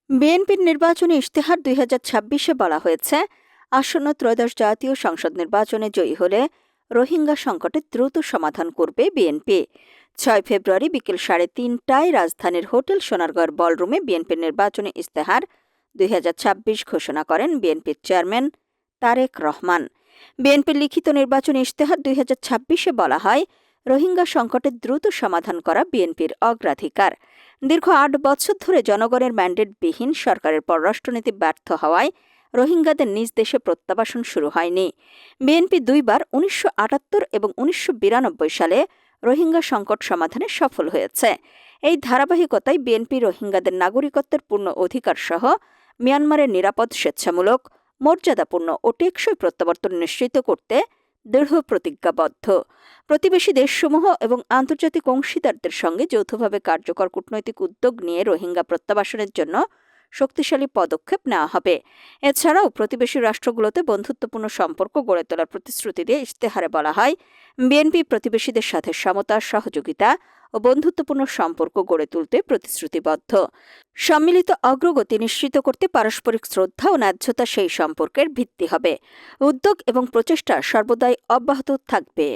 বিএনপির নির্বাচনী ইশতেহার 2026-এ বলা হয়েছে, আসন্ন ত্রয়োদশ জাতীয় সংসদ নির্বাচনে জয়ী হলে রোহিঙ্গা সংকটের দ্রুত সমাধান করবে বিএনপি। 6 ফেব্রুয়ারি বিকেল 3:30টায় রাজধানীর হোটেল সোনারগাঁও বলরুমে বিএনপির নির্বাচনী ইশতেহার 2026 ঘোষণা করেন বিএনপির চেয়ারম্যান তারেক রহমান। বিএনপির লিখিত নির্বাচনী ইশতেহার 2026-এ বলা হয়, রোহিঙ্গা সংকটের দ্রুত সমাধান করা বিএনপির অগ্রাধিকার। দীর্ঘ 8 বছর ধরে জনগণের ম্যান্ডেটবিহীন সরকারের পররাষ্ট্রনীতি ব্যর্থ হওয়ায় রোহিঙ্গাদের নিজ দেশে প্রত্যাবাসন শুরু হয়নি। বিএনপি দুইবার 1978 এবং 1992 সালে রোহিঙ্গা সংকট সমাধানে সফল হয়েছে। এই ধারাবাহিকতায় বিএনপি রোহিঙ্গাদের নাগরিকত্বের পূর্ণ অধিকার সহ মিয়ানমারের নিরাপদ, স্বেচ্ছামূলক, মর্যাদাপূর্ণ ও টেকসই প্রত্যাবর্তন নিশ্চিত করতে দৃঢ় প্রতিজ্ঞাবদ্ধ। প্রতিবেশী দেশসমূহ এবং আন্তর্জাতিক অংশীদারদের সঙ্গে যৌথভাবে কার্যকর কূটনৈতিক উদ্যোগ নিয়ে রোহিঙ্গা প্রত্যাবাসনের জন্য শক্তিশালী পদক্ষেপ নেওয়া হবে। এছাড়াও প্রতিবেশী রাষ্ট্রগুলোতে বন্ধুত্বপূর্ণ সম্পর্ক গড়ে তোলার প্রতিশ্রুতি দিয়ে ইশতেহারে বলা হয়, বিএনপি প্রতিবেশীদের সাথে সমতা, সহযোগিতা ও বন্ধুত্বপূর্ণ সম্পর্ক গড়ে তুলতে প্রতিশ্রুতিবদ্ধ। সম্মিলিত অগ্রগতি নিশ্চিত করতে পারস্পরিক শ্রদ্ধা ও ন্যায্যতা সেই সম্পর্কের ভিত্তি হবে। উদ্যোগ এবং প্রচেষ্টা সর্বদাই অব্যাহত থাকবে।